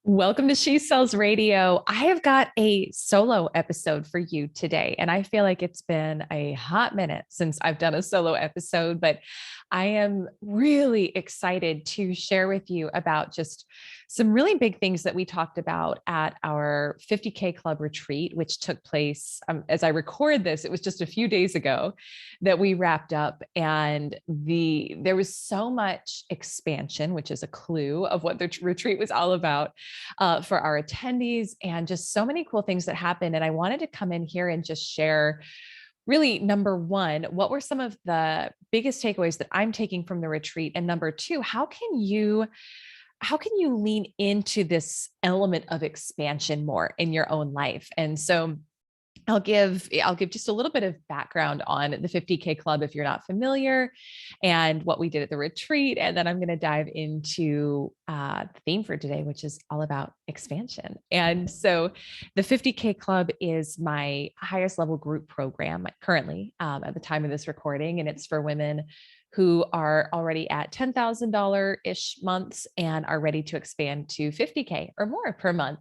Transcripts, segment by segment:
Welcome to She Sells Radio. I have got a solo episode for you today, and I feel like it's been a hot minute since I've done a solo episode, but I am really excited to share with you about just some really big things that we talked about at our 50K Club retreat, which took place as I record this. It was just a few days ago that we wrapped up, and there was so much expansion, which is a clue of what the retreat was all about for our attendees, and just so many cool things that happened. And I wanted to come in here and just share really, number one, what were some of the biggest takeaways that I'm taking from the retreat? And number two, how can you lean into this element of expansion more in your own life? And so I'll give just a little bit of background on the 50K Club if you're not familiar, and what we did at the retreat. And then I'm going to dive into the theme for today, which is all about expansion. And so the 50K Club is my highest level group program currently at the time of this recording. And it's for women who are already at $10,000-ish months and are ready to expand to 50K or more per month.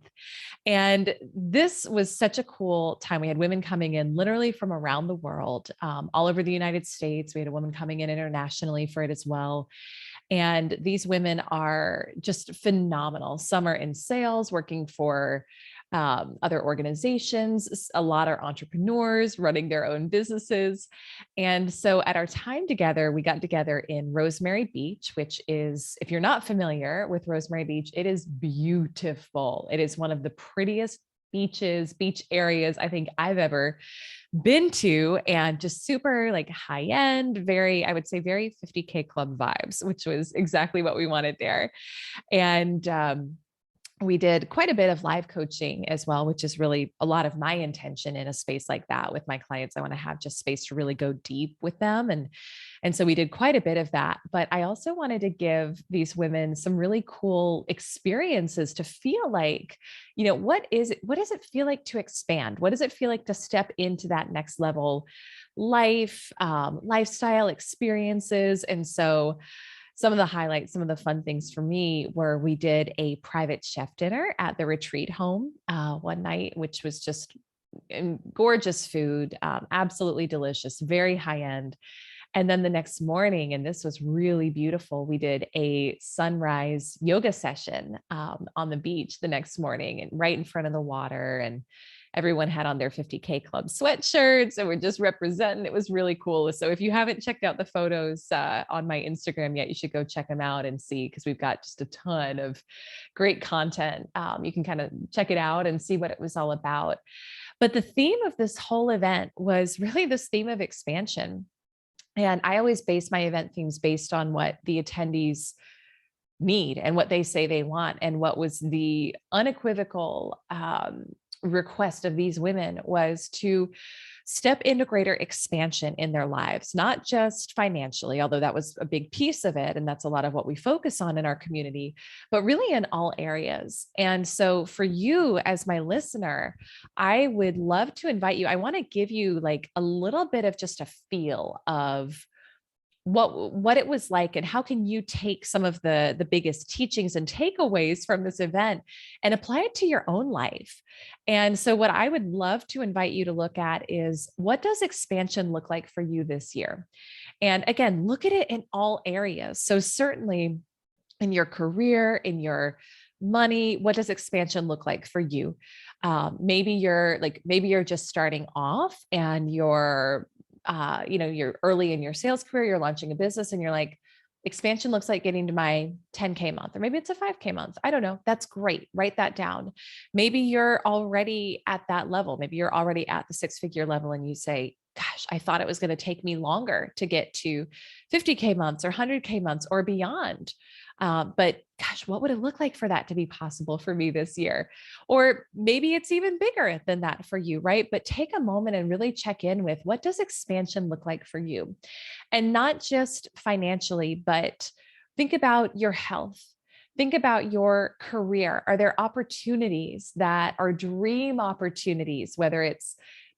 And this was such a cool time. We had women coming in literally from around the world, all over the United States. We had a woman coming in internationally for it as well. And these women are just phenomenal. Some are in sales, working for other organizations. A lot are entrepreneurs running their own businesses. And so at our time together, we got together in Rosemary Beach, which is, if you're not familiar with Rosemary Beach, it is beautiful. It is one of the prettiest beach areas I think I've ever been to, and just super like high end, I would say very 50K Club vibes, which was exactly what we wanted there. And we did quite a bit of live coaching as well, which is really a lot of my intention in a space like that with my clients. I want to have just space to really go deep with them. And so we did quite a bit of that, but I also wanted to give these women some really cool experiences to feel like, what does it feel like to expand? What does it feel like to step into that next level lifestyle experiences? And so some of the highlights, some of the fun things for me were we did a private chef dinner at the retreat home one night, which was just gorgeous food, absolutely delicious, very high end. And then the next morning, and this was really beautiful, we did a sunrise yoga session on the beach the next morning and right in front of the water. And everyone had on their 50K Club sweatshirts and we're just representing. It was really cool. So if you haven't checked out the photos on my Instagram yet, you should go check them out and see, because we've got just a ton of great content. You can kind of check it out and see what it was all about. But the theme of this whole event was really this theme of expansion. And I always base my event themes based on what the attendees need and what they say they want. And what was the unequivocal request of these women was to step into greater expansion in their lives, not just financially, although that was a big piece of it. And that's a lot of what we focus on in our community, but really in all areas. And so for you as my listener, I would love to invite you. I want to give you like a little bit of just a feel of what it was like, and how can you take some of the biggest teachings and takeaways from this event and apply it to your own life. And so what I would love to invite you to look at is, what does expansion look like for you this year? And again, look at it in all areas. So certainly in your career, in your money, what does expansion look like for you? Maybe you're just starting off and you're early in your sales career, you're launching a business and you're like, expansion looks like getting to my 10K month, or maybe it's a 5K month. I don't know. That's great. Write that down. Maybe you're already at that level. Maybe you're already at the 6-figure level and you say, gosh, I thought it was going to take me longer to get to 50K months or 100K months or beyond. But gosh, what would it look like for that to be possible for me this year? Or maybe it's even bigger than that for you, right? But take a moment and really check in with, what does expansion look like for you? And not just financially, but think about your health. Think about your career. Are there opportunities that are dream opportunities, whether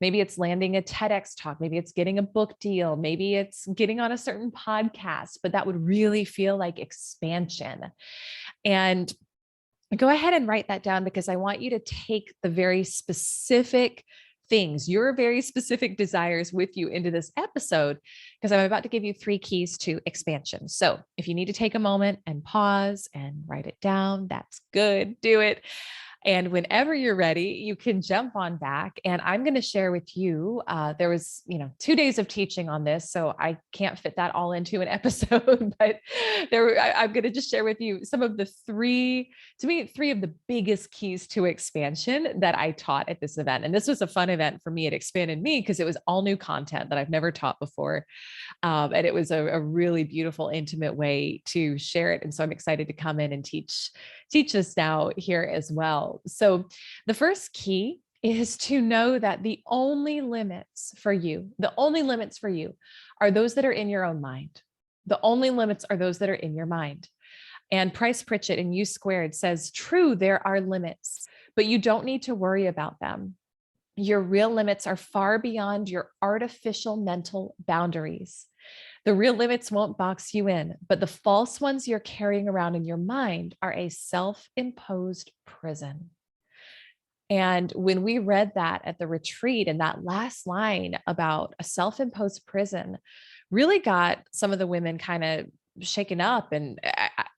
maybe it's landing a TEDx talk, maybe it's getting a book deal, maybe it's getting on a certain podcast, but that would really feel like expansion. And go ahead and write that down, because I want you to take the very specific things, your very specific desires with you into this episode, because I'm about to give you 3 keys to expansion. So if you need to take a moment and pause and write it down, that's good. Do it. And whenever you're ready, you can jump on back. And I'm going to share with you, there was, 2 days of teaching on this, so I can't fit that all into an episode, but I'm going to just share with you some of the three of the biggest keys to expansion that I taught at this event. And this was a fun event for me. It expanded me because it was all new content that I've never taught before. And it was a really beautiful, intimate way to share it. And so I'm excited to come in and teach this now here as well. So the first key is to know that the only limits for you are those that are in your own mind. The only limits are those that are in your mind. And Price Pritchett in U Squared says, true, there are limits, but you don't need to worry about them. Your real limits are far beyond your artificial mental boundaries. The real limits won't box you in, but the false ones you're carrying around in your mind are a self-imposed prison. And when we read that at the retreat, and that last line about a self-imposed prison really got some of the women kind of shaken up. And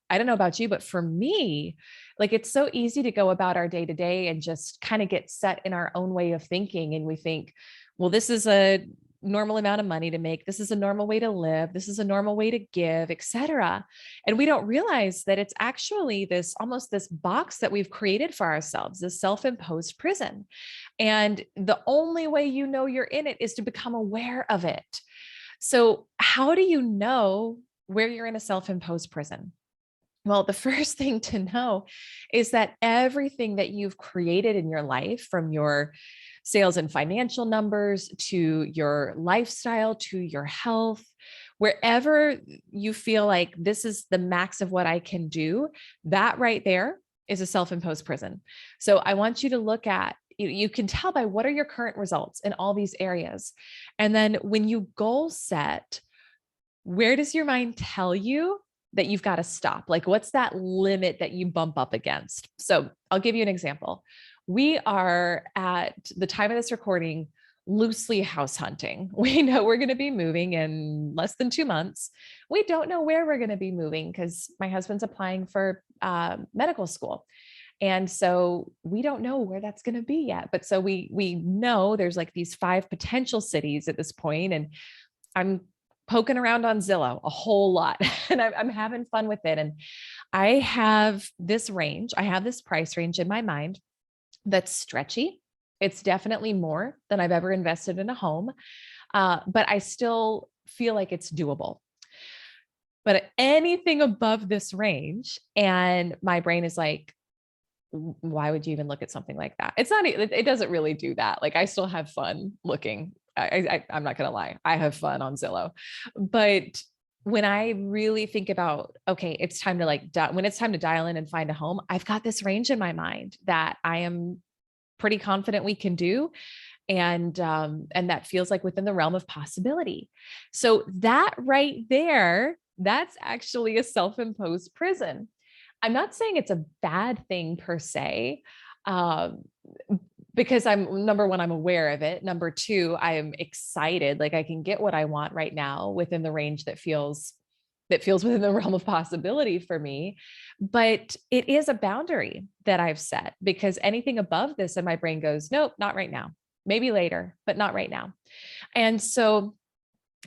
I don't know about you, but for me, like, it's so easy to go about our day to day and just kind of get set in our own way of thinking. And we think, well, this is a normal amount of money to make. This is a normal way to live. This is a normal way to give, etc. And we don't realize that it's actually almost this box that we've created for ourselves, this self-imposed prison. And the only way you know you're in it is to become aware of it. So how do you know where you're in a self-imposed prison? Well, the first thing to know is that everything that you've created in your life, from your sales and financial numbers to your lifestyle, to your health, wherever you feel like this is the max of what I can do, that right there is a self-imposed prison. So I want you to look at, you can tell by what are your current results in all these areas. And then when you goal set, where does your mind tell you that you've got to stop? Like, what's that limit that you bump up against? So I'll give you an example. We are, at the time of this recording, loosely house hunting. We know we're going to be moving in less than 2 months. We don't know where we're going to be moving because my husband's applying for medical school. And so we don't know where that's going to be yet. But so we know there's like these 5 potential cities at this point. And I'm poking around on Zillow a whole lot, and I'm having fun with it. And I have this price range in my mind that's stretchy. It's definitely more than I've ever invested in a home, but I still feel like it's doable. But anything above this range, and my brain is like, why would you even look at something like that? It doesn't really do that. Like, I still have fun looking. I'm not going to lie. I have fun on Zillow, but when I really think about, okay, it's time to when it's time to dial in and find a home, I've got this range in my mind that I am pretty confident we can do. And that feels like within the realm of possibility. So that right there, that's actually a self-imposed prison. I'm not saying it's a bad thing per se, because number one, I'm aware of it. Number two, I am excited. Like, I can get what I want right now within the range that feels within the realm of possibility for me. But it is a boundary that I've set, because anything above this, and my brain goes, nope, not right now, maybe later, but not right now. And so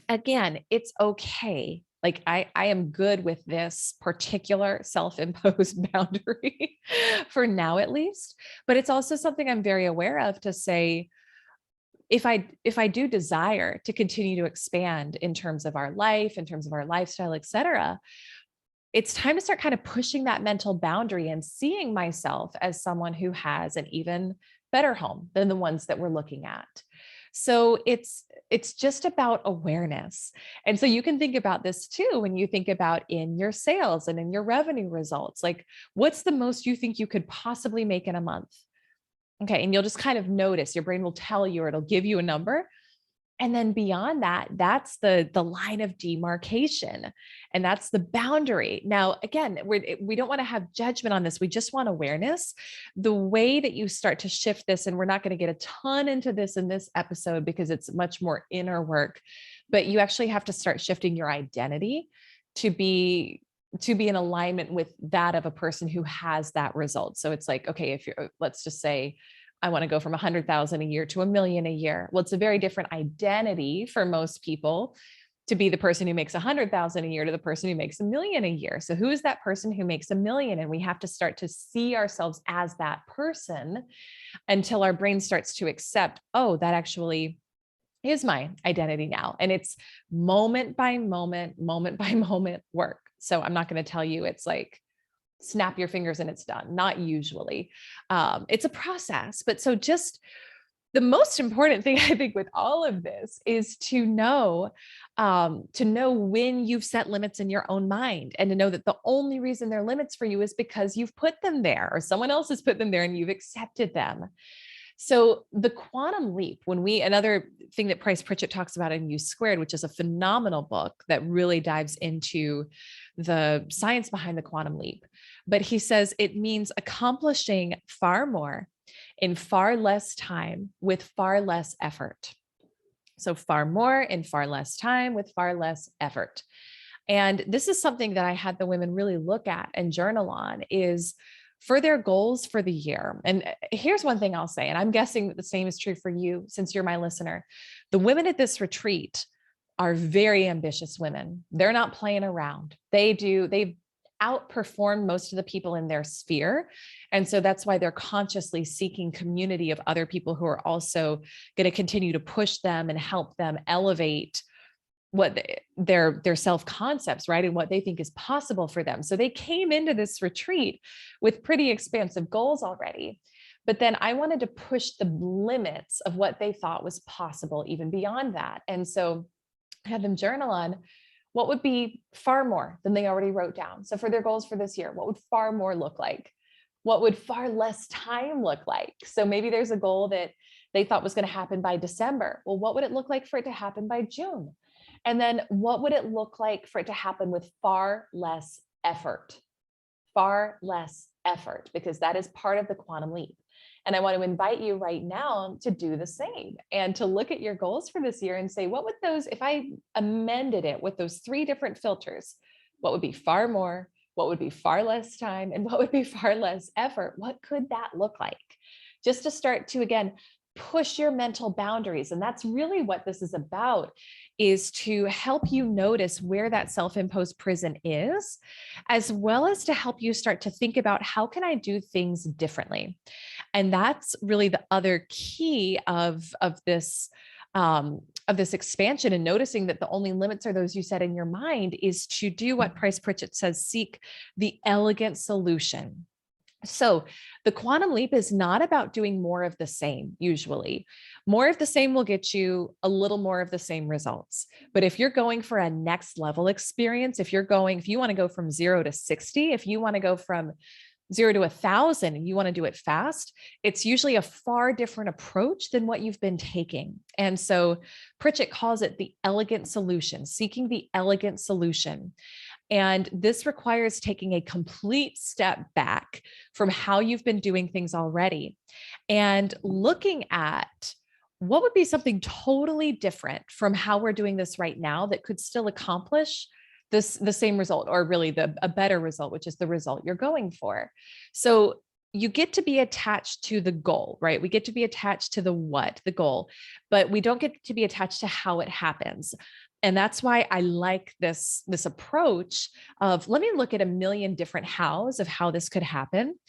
again, it's okay. Like, I am good with this particular self-imposed boundary for now, at least. But it's also something I'm very aware of, to say, if I do desire to continue to expand in terms of our life, in terms of our lifestyle, et cetera, it's time to start kind of pushing that mental boundary and seeing myself as someone who has an even better home than the ones that we're looking at. So it's just about awareness. And so you can think about this too, when you think about in your sales and in your revenue results, like, what's the most you think you could possibly make in a month? Okay. And you'll just kind of notice, your brain will tell you, or it'll give you a number. And then beyond that, that's the line of demarcation. And that's the boundary. Now, again, we don't want to have judgment on this. We just want awareness. The way that you start to shift this, and we're not going to get a ton into this in this episode because it's much more inner work, but you actually have to start shifting your identity to be in alignment with that of a person who has that result. So it's like, okay, if you're, let's just say, I want to go from 100,000 a year to 1,000,000 a year. Well, it's a very different identity for most people to be the person who makes 100,000 a year to the person who makes 1,000,000 a year. So who is that person who makes 1,000,000? And we have to start to see ourselves as that person until our brain starts to accept, oh, that actually is my identity now. And it's moment by moment by moment work. So I'm not going to tell you it's like, snap your fingers and it's done. Not usually. It's a process. But so just the most important thing I think with all of this is to know when you've set limits in your own mind, and to know that the only reason they're limits for you is because you've put them there, or someone else has put them there and you've accepted them. So the quantum leap, another thing that Price Pritchett talks about in U Squared, which is a phenomenal book that really dives into the science behind the quantum leap. But he says it means accomplishing far more in far less time with far less effort. So far more in far less time with far less effort. And this is something that I had the women really look at and journal on, is for their goals for the year. And here's one thing I'll say, and I'm guessing that the same is true for you since you're my listener. The women at this retreat are very ambitious women. They're not playing around. They've outperformed most of the people in their sphere. And so that's why they're consciously seeking community of other people who are also going to continue to push them and help them elevate their self concepts, right? And what they think is possible for them. So they came into this retreat with pretty expansive goals already. But then I wanted to push the limits of what they thought was possible, even beyond that. And so I had them journal on what would be far more than they already wrote down. So for their goals for this year, what would far more look like? What would far less time look like? So maybe there's a goal that they thought was going to happen by December. Well, what would it look like for it to happen by June? And then what would it look like for it to happen with far less effort? Far less effort, because that is part of the quantum leap. And I want to invite you right now to do the same and to look at your goals for this year and say, what would those, if I amended it with those 3 different filters, what would be far more, what would be far less time, and what would be far less effort? What could that look like? Just to start to, again, push your mental boundaries. And that's really what this is about, is to help you notice where that self-imposed prison is, as well as to help you start to think about, how can I do things differently? And that's really the other key of this expansion, and noticing that the only limits are those you set in your mind, is to do what Price Pritchett says: seek the elegant solution. So the quantum leap is not about doing more of the same. Usually more of the same will get you a little more of the same results. But if you're going for a next level experience, if you want to go from 0 to 60, if you want to go from 0 to 1,000 and you want to do it fast, it's usually a far different approach than what you've been taking. And so Pritchett calls it the elegant solution, seeking the elegant solution. And this requires taking a complete step back from how you've been doing things already and looking at what would be something totally different from how we're doing this right now that could still accomplish the same result, or really a better result, which is the result you're going for. So you get to be attached to the goal, right? We get to be attached to the goal, but we don't get to be attached to how it happens. And that's why I like this approach of, let me look at a million different hows of how this could happen.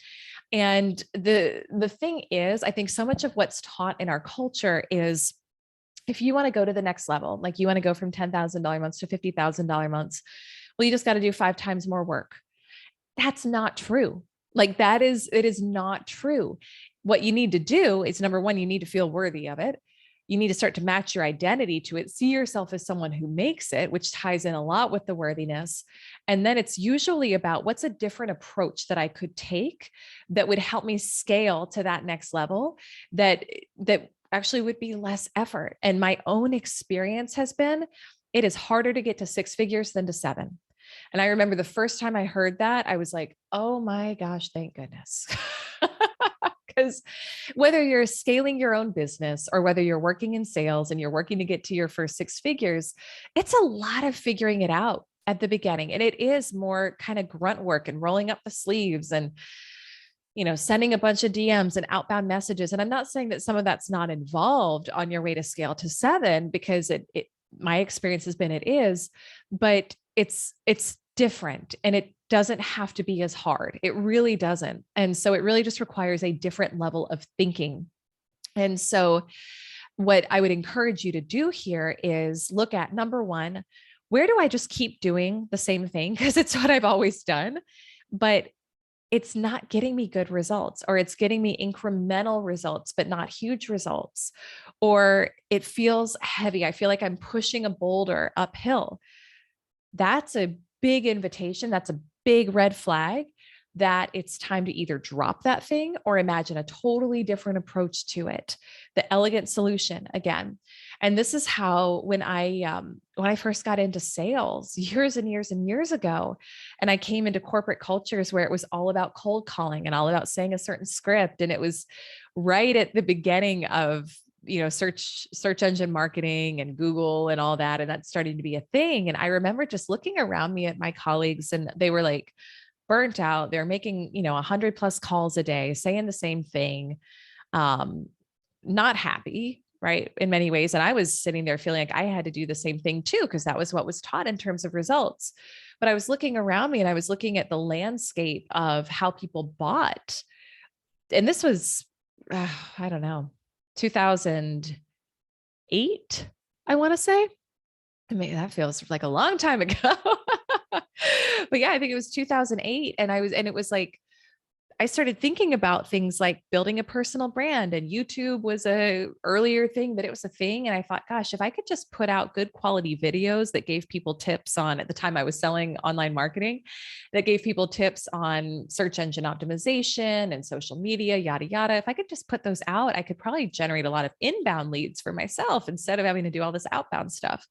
And the thing is, I think so much of what's taught in our culture is, if you want to go to the next level, like you want to go from $10,000 months to $50,000 months, well, you just got to do 5 times more work. That's not true. Like it is not true. What you need to do is, number one, you need to feel worthy of it. You need to start to match your identity to it. See yourself as someone who makes it, which ties in a lot with the worthiness. And then it's usually about, what's a different approach that I could take that would help me scale to that next level, that actually would be less effort. And my own experience has been, it is harder to get to six figures than to seven. And I remember the first time I heard that, I was like, oh my gosh, thank goodness. Because whether you're scaling your own business or whether you're working in sales and you're working to get to your first six figures, it's a lot of figuring it out at the beginning. And it is more kind of grunt work and rolling up the sleeves and, sending a bunch of DMs and outbound messages. And I'm not saying that some of that's not involved on your way to scale to seven, because my experience has been, it is, but it's different, and it doesn't have to be as hard. It really doesn't. And so it really just requires a different level of thinking. And so what I would encourage you to do here is look at, number one, where do I just keep doing the same thing? Because it's what I've always done, but it's not getting me good results, or it's getting me incremental results, but not huge results, or it feels heavy. I feel like I'm pushing a boulder uphill. That's a big invitation. That's a big red flag that it's time to either drop that thing or imagine a totally different approach to it. The elegant solution again. And this is how, when I first got into sales years and years and years ago, and I came into corporate cultures where it was all about cold calling and all about saying a certain script. And it was right at the beginning of search engine marketing and Google and all that. And that's starting to be a thing. And I remember just looking around me at my colleagues, and they were like burnt out. They're making, 100+ calls a day, saying the same thing, not happy, right? In many ways. And I was sitting there feeling like I had to do the same thing too, because that was what was taught in terms of results. But I was looking around me, and I was looking at the landscape of how people bought. And this was, I don't know, 2008, I want to say. I mean, that feels like a long time ago. But yeah, I think it was 2008. And it was like, I started thinking about things like building a personal brand, and YouTube was a earlier thing, but it was a thing. And I thought, gosh, if I could just put out good quality videos that gave people tips on, at the time I was selling online marketing, that gave people tips on search engine optimization and social media, yada, yada. If I could just put those out, I could probably generate a lot of inbound leads for myself instead of having to do all this outbound stuff.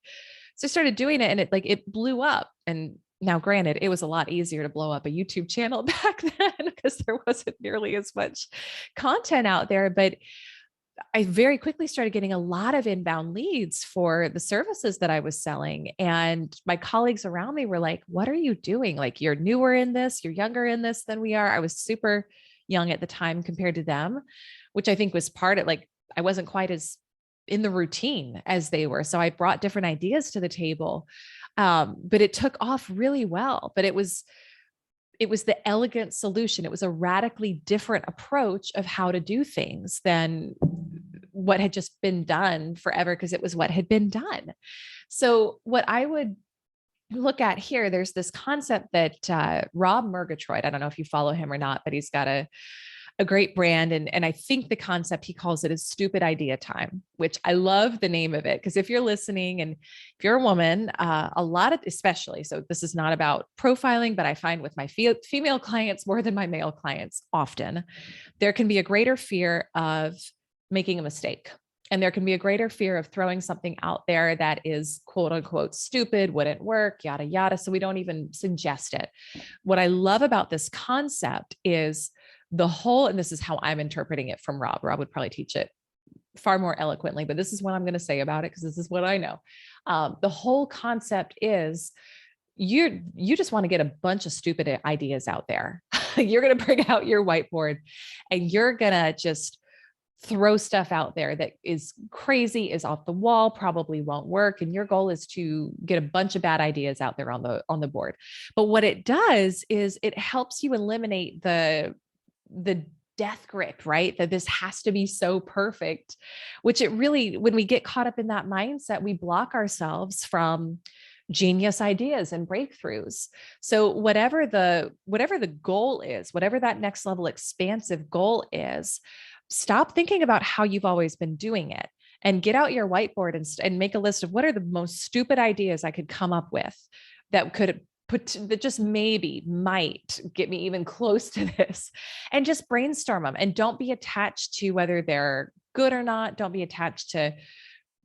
So I started doing it, and it blew up. And now, granted, it was a lot easier to blow up a YouTube channel back then because there wasn't nearly as much content out there. But I very quickly started getting a lot of inbound leads for the services that I was selling. And my colleagues around me were like, what are you doing? Like, you're newer in this, you're younger in this than we are. I was super young at the time compared to them, which I think was part of, like, I wasn't quite as in the routine as they were. So I brought different ideas to the table. But it took off really well. But it was the elegant solution. It was a radically different approach of how to do things than what had just been done forever, because it was what had been done. So what I would look at here, there's this concept that Rob Murgatroyd, I don't know if you follow him or not, but he's got a great brand. And I think the concept, he calls it, is stupid idea time, which I love the name of it. Because if you're listening and if you're a woman, a lot of, especially, so this is not about profiling, but I find with my female clients more than my male clients, often there can be a greater fear of making a mistake. And there can be a greater fear of throwing something out there that is quote unquote stupid, wouldn't work, yada, yada. So we don't even suggest it. What I love about this concept is and this is how I'm interpreting it from Rob. Rob would probably teach it far more eloquently, but this is what I'm going to say about it, because this is what I know. The whole concept is you just want to get a bunch of stupid ideas out there. You're going to bring out your whiteboard and you're going to just throw stuff out there that is crazy, is off the wall, probably won't work. And your goal is to get a bunch of bad ideas out there on the board. But what it does is it helps you eliminate the death grip, right? That this has to be so perfect, which it really, when we get caught up in that mindset, we block ourselves from genius ideas and breakthroughs. So whatever the goal is, whatever that next level expansive goal is, stop thinking about how you've always been doing it and get out your whiteboard and make a list of what are the most stupid ideas I could come up with that just maybe might get me even close to this, and just brainstorm them. And don't be attached to whether they're good or not. Don't be attached to,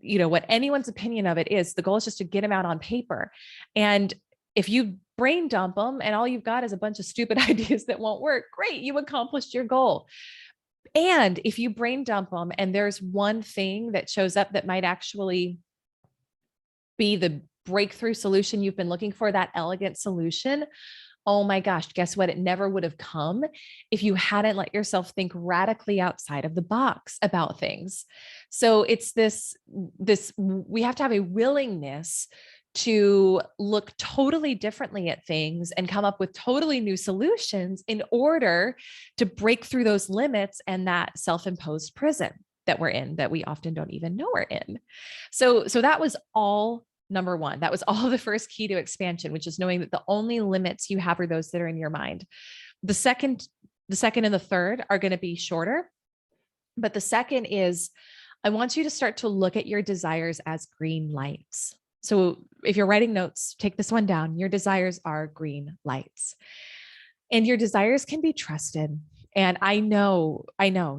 what anyone's opinion of it is. The goal is just to get them out on paper. And if you brain dump them and all you've got is a bunch of stupid ideas that won't work, great, you accomplished your goal. And if you brain dump them and there's one thing that shows up that might actually be the breakthrough solution you've been looking for, that elegant solution, oh my gosh, guess what? It never would have come if you hadn't let yourself think radically outside of the box about things. So it's this, we have to have a willingness to look totally differently at things and come up with totally new solutions in order to break through those limits and that self-imposed prison that we're in, that we often don't even know we're in. So that was all number one. That was all the first key to expansion, which is knowing that the only limits you have are those that are in your mind. The second and the third are going to be shorter, but the second is, I want you to start to look at your desires as green lights. So if you're writing notes, take this one down. Your desires are green lights, and your desires can be trusted. And I know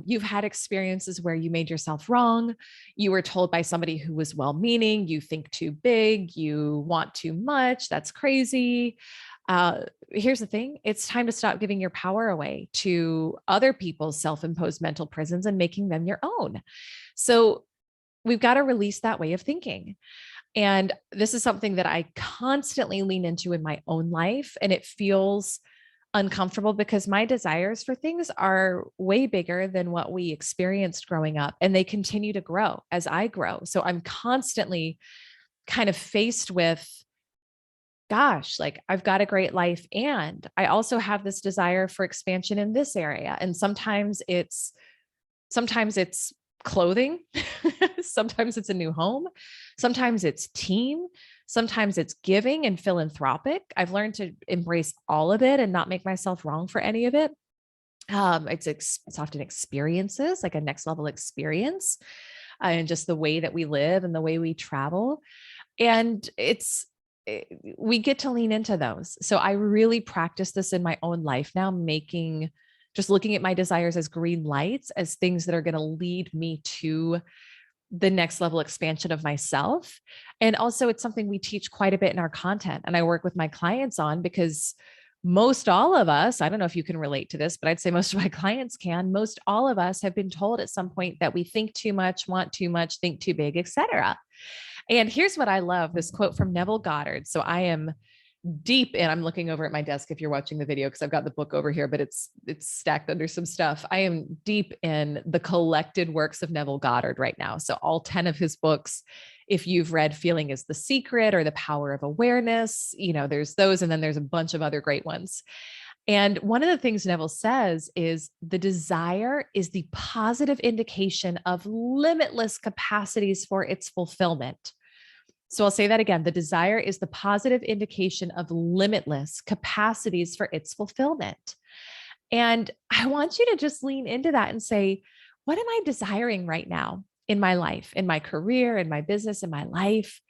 you've had experiences where you made yourself wrong. You were told by somebody who was well-meaning, you think too big, you want too much. That's crazy. Here's the thing. It's time to stop giving your power away to other people's self-imposed mental prisons and making them your own. So we've got to release that way of thinking. And this is something that I constantly lean into in my own life. And it feels uncomfortable because my desires for things are way bigger than what we experienced growing up, and they continue to grow as I grow. So I'm constantly kind of faced with, gosh, like I've got a great life and I also have this desire for expansion in this area. And sometimes it's clothing, sometimes it's a new home, sometimes it's team, sometimes it's giving and philanthropic. I've learned to embrace all of it and not make myself wrong for any of it. It's often experiences, like a next level experience, and just the way that we live and the way we travel. And we get to lean into those. So I really practice this in my own life now, just looking at my desires as green lights, as things that are going to lead me to the next level expansion of myself. And also it's something we teach quite a bit in our content. And I work with my clients on, because most all of us, I don't know if you can relate to this, but I'd say most of my clients can, most all of us have been told at some point that we think too much, want too much, think too big, etc. And here's what I love, this quote from Neville Goddard. So I am deep in, I'm looking over at my desk if you're watching the video, because I've got the book over here, but it's stacked under some stuff. I am deep in the collected works of Neville Goddard right now. So all 10 of his books, if you've read Feeling is the Secret or The Power of Awareness, there's those, and then there's a bunch of other great ones. And one of the things Neville says is the desire is the positive indication of limitless capacities for its fulfillment. So I'll say that again. The desire is the positive indication of limitless capacities for its fulfillment. And I want you to just lean into that and say, what am I desiring right now in my life, in my career, in my business, in my life?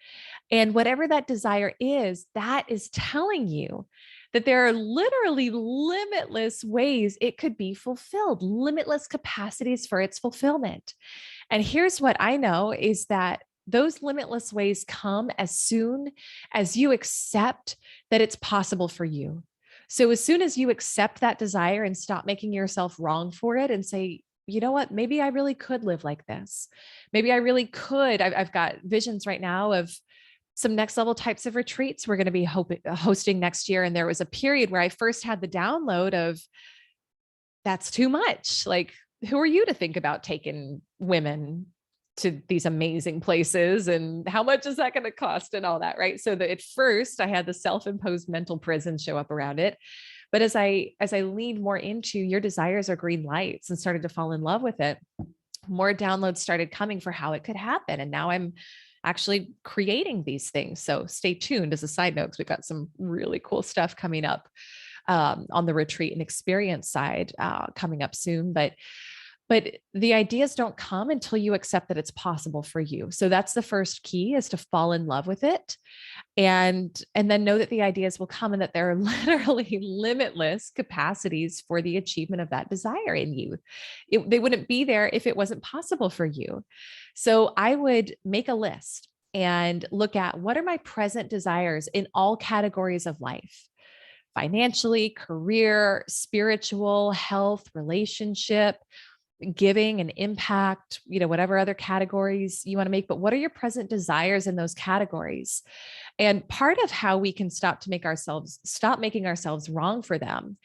And whatever that desire is, that is telling you that there are literally limitless ways it could be fulfilled, limitless capacities for its fulfillment. And here's what I know is that those limitless ways come as soon as you accept that it's possible for you. So as soon as you accept that desire and stop making yourself wrong for it and say, you know what, maybe I really could live like this. Maybe I really could. I've got visions right now of some next level types of retreats we're going to be hosting next year. And there was a period where I first had the download of, that's too much. Like, who are you to think about taking women to these amazing places, and how much is that going to cost and all that, right? So that at first I had the self-imposed mental prison show up around it. But as I leaned more into your desires are green lights and started to fall in love with it, more downloads started coming for how it could happen. And now I'm actually creating these things. So stay tuned as a side note, because we've got some really cool stuff coming up on the retreat and experience side coming up soon. But But the ideas don't come until you accept that it's possible for you. So that's the first key, is to fall in love with it, and then know that the ideas will come and that there are literally limitless capacities for the achievement of that desire in you. They wouldn't be there if it wasn't possible for you. So I would make a list and look at, what are my present desires in all categories of life: financially, career, spiritual, health, relationship, giving and impact, whatever other categories you want to make. But what are your present desires in those categories? And part of how we can stop making ourselves wrong for them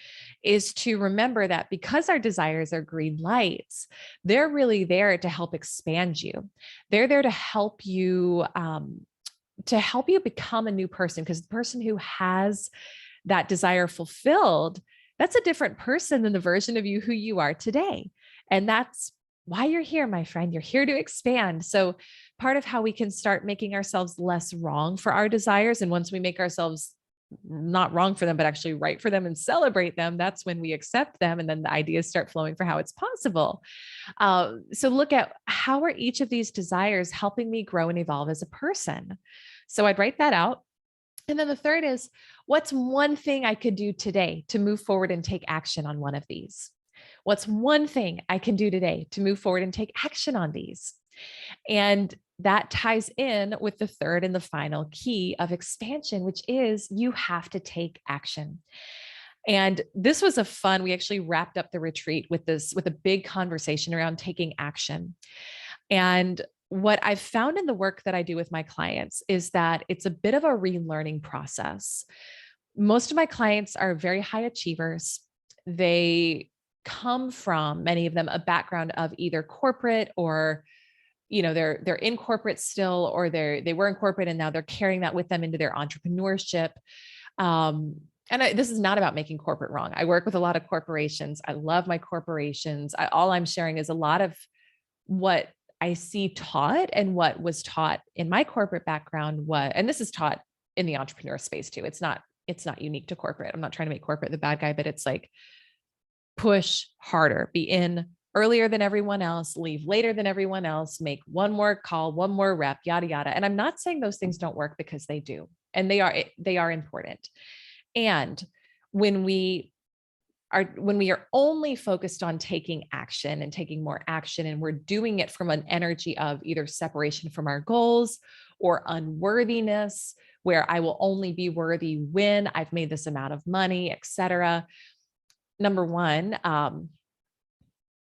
is to remember that, because our desires are green lights, they're really there to help expand you. They're there to help you become a new person, because the person who has that desire fulfilled, that's a different person than the version of you who you are today. And that's why you're here, my friend. You're here to expand. So part of how we can start making ourselves less wrong for our desires, and once we make ourselves not wrong for them, but actually right for them and celebrate them, that's when we accept them. And then the ideas start flowing for how it's possible. So look at, how are each of these desires helping me grow and evolve as a person? So I'd write that out. And then the third is, what's one thing I could do today to move forward and take action on one of these? What's one thing I can do today to move forward and take action on these? And that ties in with the third and the final key of expansion, which is, you have to take action. And this was we actually wrapped up the retreat with a big conversation around taking action. And what I've found in the work that I do with my clients is that it's a bit of a relearning process. Most of my clients are very high achievers. They come from, many of them, a background of either corporate, or they're in corporate still, or they were in corporate and now they're carrying that with them into their entrepreneurship. This is not about making corporate wrong. I work with a lot of corporations. I love my corporations. All I'm sharing is a lot of what I see taught, and what was taught in my corporate background. And this is taught in the entrepreneur space too. It's not unique to corporate. I'm not trying to make corporate the bad guy, but it's like, push harder, be in earlier than everyone else, leave later than everyone else, make one more call, one more rep, yada, yada. And I'm not saying those things don't work, because they do. And they are important. And when we are only focused on taking action and taking more action, and we're doing it from an energy of either separation from our goals or unworthiness, where I will only be worthy when I've made this amount of money, etc. Number one,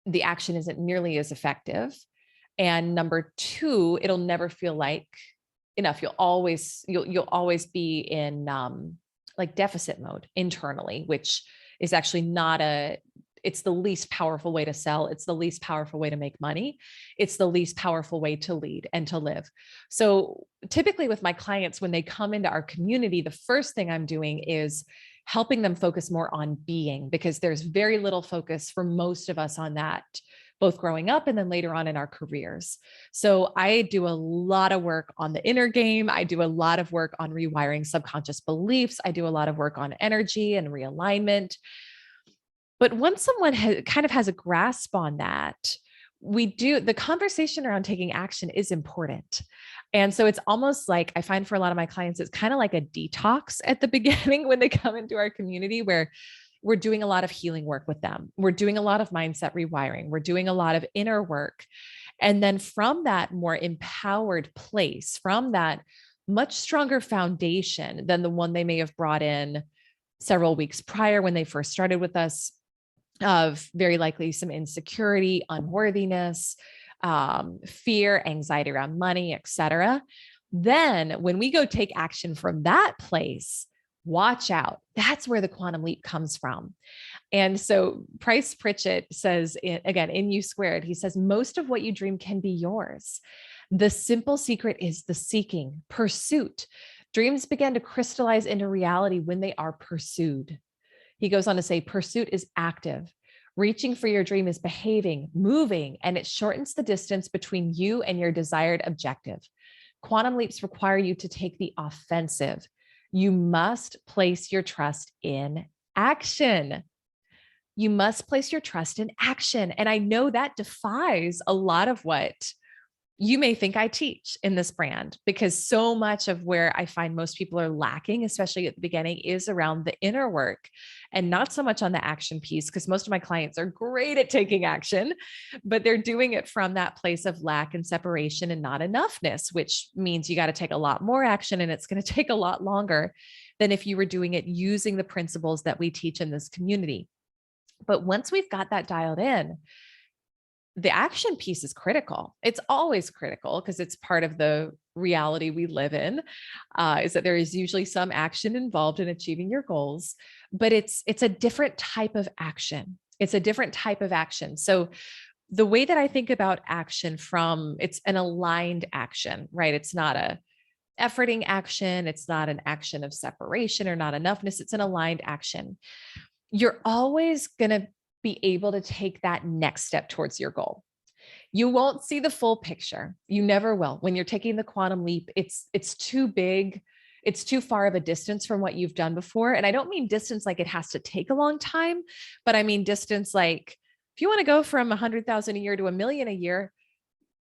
the action isn't nearly as effective. And number two, it'll never feel like enough. You'll always be in like deficit mode internally, which is actually it's the least powerful way to sell. It's the least powerful way to make money. It's the least powerful way to lead and to live. So typically with my clients, when they come into our community, the first thing I'm doing is helping them focus more on being, because there's very little focus for most of us on that, both growing up and then later on in our careers. So I do a lot of work on the inner game. I do a lot of work on rewiring subconscious beliefs. I do a lot of work on energy and realignment. But once someone kind of has a grasp on that, the conversation around taking action is important. And so it's almost like, I find for a lot of my clients, it's kind of like a detox at the beginning when they come into our community, where we're doing a lot of healing work with them. We're doing a lot of mindset rewiring. We're doing a lot of inner work. And then from that more empowered place, from that much stronger foundation than the one they may have brought in several weeks prior when they first started with us, of very likely some insecurity, unworthiness, fear, anxiety around money, etc. Then when we go take action from that place, watch out. That's where the quantum leap comes from. And so Price Pritchett says, again, in U Squared, he says, most of what you dream can be yours. The simple secret is the seeking, pursuit. Dreams begin to crystallize into reality when they are pursued. He goes on to say, pursuit is active. Reaching for your dream is behaving, moving, and it shortens the distance between you and your desired objective. Quantum leaps require you to take the offensive. You must place your trust in action. You must place your trust in action. And I know that defies a lot of what you may think I teach in this brand, because so much of where I find most people are lacking, especially at the beginning, is around the inner work and not so much on the action piece, because most of my clients are great at taking action, but they're doing it from that place of lack and separation and not enoughness, which means you got to take a lot more action and it's going to take a lot longer than if you were doing it using the principles that we teach in this community. But once we've got that dialed in, the action piece is critical. It's always critical because it's part of the reality we live in, is that there is usually some action involved in achieving your goals, but it's a different type of action. It's a different type of action. So the way that I think about action it's an aligned action, right? It's not a efforting action. It's not an action of separation or not enoughness. It's an aligned action. You're always going to be able to take that next step towards your goal. You won't see the full picture. You never will. When you're taking the quantum leap, it's too big. It's too far of a distance from what you've done before. And I don't mean distance like it has to take a long time, but I mean distance like if you want to go from 100,000 a year to 1 million a year,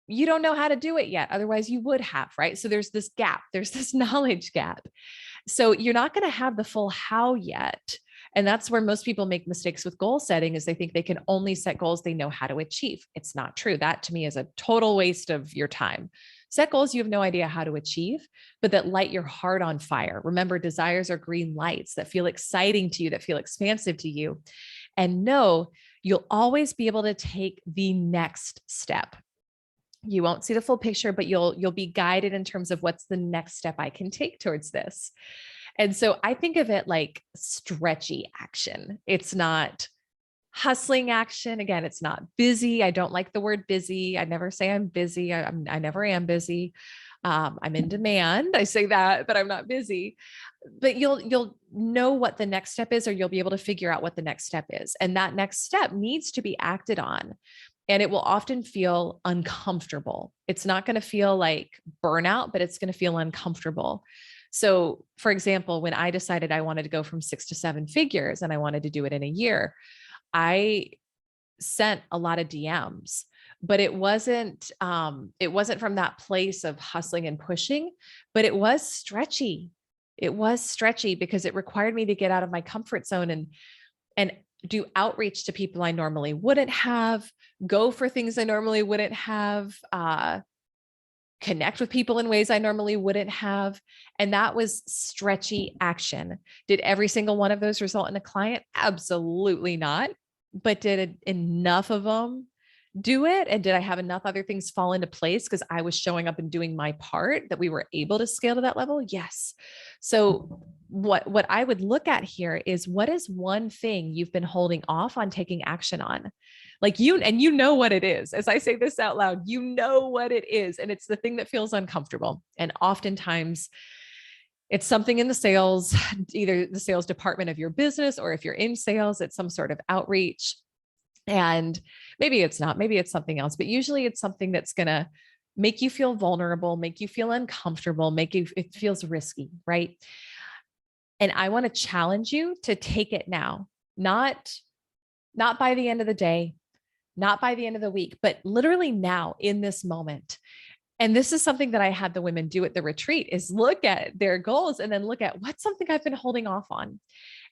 you don't know how to do it yet. Otherwise you would have, right? So there's this gap, there's this knowledge gap. So you're not going to have the full how yet. And that's where most people make mistakes with goal setting, is they think they can only set goals they know how to achieve. It's not true. That to me is a total waste of your time. Set goals you have no idea how to achieve, but that light your heart on fire. Remember, desires are green lights that feel exciting to you, that feel expansive to you. And know you'll always be able to take the next step. You won't see the full picture, but you'll be guided in terms of what's the next step I can take towards this. And so I think of it like stretchy action. It's not hustling action. Again, it's not busy. I don't like the word busy. I never say I'm busy. I never am busy. I'm in demand. I say that, but I'm not busy. But you'll know what the next step is, or you'll be able to figure out what the next step is. And that next step needs to be acted on. And it will often feel uncomfortable. It's not going to feel like burnout, but it's going to feel uncomfortable. So, for example, when I decided I wanted to go from 6 to 7 figures and I wanted to do it in a year, I sent a lot of DMs, but it wasn't from that place of hustling and pushing, but it was stretchy. It was stretchy because it required me to get out of my comfort zone and do outreach to people I normally wouldn't have, go for things I normally wouldn't have, connect with people in ways I normally wouldn't have. And that was stretchy action. Did every single one of those result in a client? Absolutely not. But did enough of them do it? And did I have enough other things fall into place because I was showing up and doing my part that we were able to scale to that level? Yes. So what I would look at here is, what is one thing you've been holding off on taking action on? Like you know what it is. As I say this out loud, you know what it is. And it's the thing that feels uncomfortable. And oftentimes it's something in the sales, either the sales department of your business, or if you're in sales, it's some sort of outreach. And maybe it's not, maybe it's something else, but usually it's something that's going to make you feel vulnerable, make you feel uncomfortable, it feels risky, right? And I want to challenge you to take it now, not by the end of the day, not by the end of the week, but literally now in this moment. And this is something that I had the women do at the retreat, is look at their goals and then look at what's something I've been holding off on.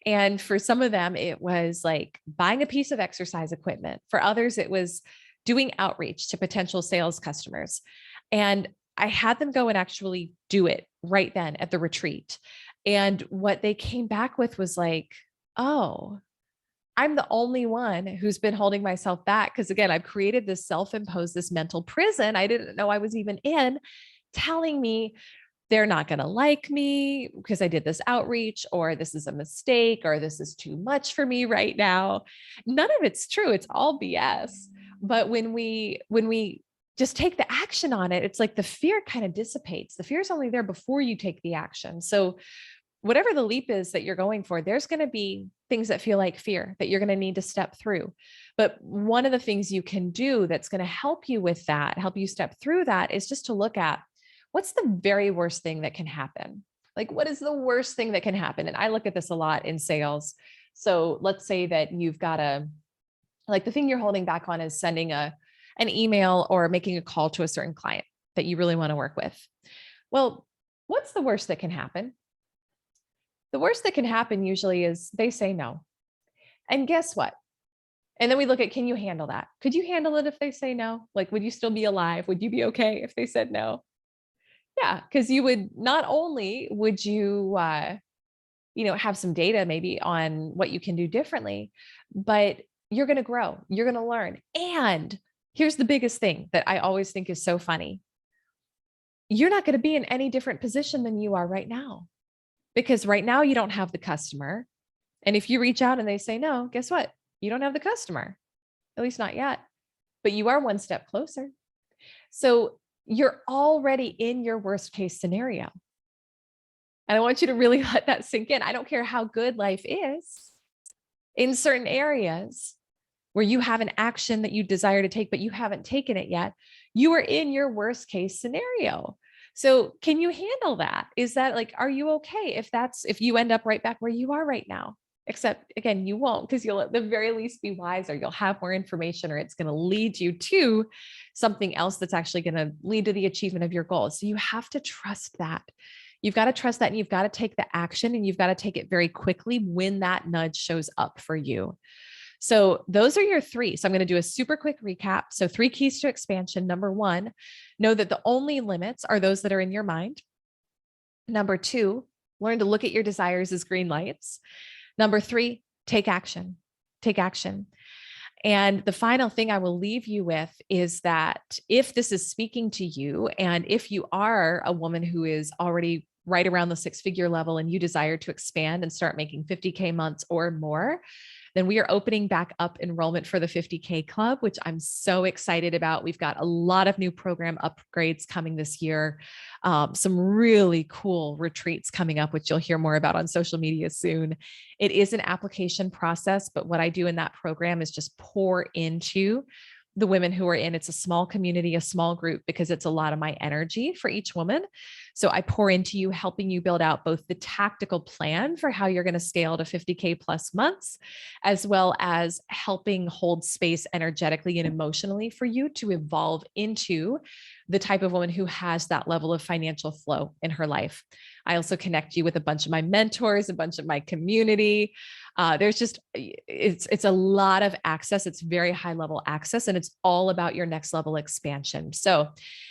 And for some of them, it was like buying a piece of exercise equipment. For others, it was doing outreach to potential sales customers. And I had them go and actually do it right then at the retreat. And what they came back with was like, oh, I'm the only one who's been holding myself back. Because again, I've created this self-imposed, this mental prison I didn't know I was even in, telling me they're not going to like me because I did this outreach, or this is a mistake, or this is too much for me right now. None of it's true. It's all BS. But when we just take the action on it, it's like the fear kind of dissipates. The fear is only there before you take the action. So whatever the leap is that you're going for, there's going to be things that feel like fear that you're going to need to step through. But one of the things you can do that's going to help you with that, help you step through that, is just to look at what's the very worst thing that can happen. Like, what is the worst thing that can happen? And I look at this a lot in sales. So let's say that you've got like the thing you're holding back on is sending an email or making a call to a certain client that you really want to work with. Well, what's the worst that can happen? The worst that can happen usually is they say no. And guess what? And then we look at, can you handle that? Could you handle it if they say no? Like, would you still be alive? Would you be okay if they said no? Yeah, because you would not only would you, have some data maybe on what you can do differently, but you're going to grow, you're going to learn. And here's the biggest thing that I always think is so funny. You're not going to be in any different position than you are right now, because right now you don't have the customer. And if you reach out and they say no, guess what? You don't have the customer, at least not yet, but you are one step closer. So you're already in your worst case scenario. And I want you to really let that sink in. I don't care how good life is in certain areas where you have an action that you desire to take, but you haven't taken it yet. You are in your worst case scenario. So can you handle that? Is that like, are you okay if you end up right back where you are right now? Except again, you won't, because you'll at the very least be wiser. You'll have more information, or it's going to lead you to something else that's actually going to lead to the achievement of your goals. So you have to trust that. You've got to trust that, and you've got to take the action, and you've got to take it very quickly when that nudge shows up for you. So those are your three. So I'm going to do a super quick recap. So 3 keys to expansion. Number 1, know that the only limits are those that are in your mind. Number 2, learn to look at your desires as green lights. Number 3, take action. Take action. And the final thing I will leave you with is that if this is speaking to you, and if you are a woman who is already right around the 6-figure level and you desire to expand and start making 50K months or more, then we are opening back up enrollment for the 50K Club, which I'm so excited about. We've got a lot of new program upgrades coming this year, some really cool retreats coming up, which you'll hear more about on social media soon. It is an application process, but what I do in that program is just pour into the women who are in. It's a small community, a small group, because it's a lot of my energy for each woman. So I pour into you, helping you build out both the tactical plan for how you're going to scale to 50K plus months, as well as helping hold space energetically and emotionally for you to evolve into the type of woman who has that level of financial flow in her life. I also connect you with a bunch of my mentors, a bunch of my community. It's a lot of access. It's very high level access, and it's all about your next level expansion. So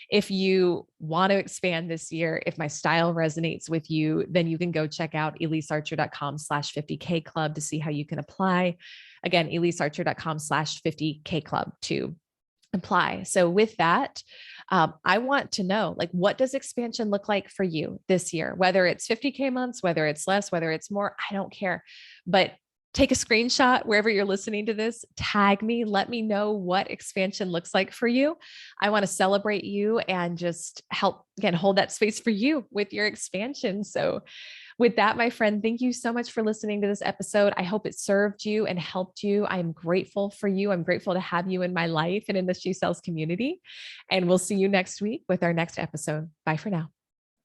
if you want to expand this year, if my style resonates with you, then you can go check out elisearcher.com/50K club to see how you can apply. Again, elisearcher.com/50K club to apply. So with that, I want to know, like, what does expansion look like for you this year? Whether it's 50K months, whether it's less, whether it's more, I don't care. But take a screenshot wherever you're listening to this, tag me, let me know what expansion looks like for you. I want to celebrate you and just help, again, hold that space for you with your expansion. So with that, my friend, thank you so much for listening to this episode. I hope it served you and helped you. I'm grateful for you. I'm grateful to have you in my life and in the She Sells community. And we'll see you next week with our next episode. Bye for now.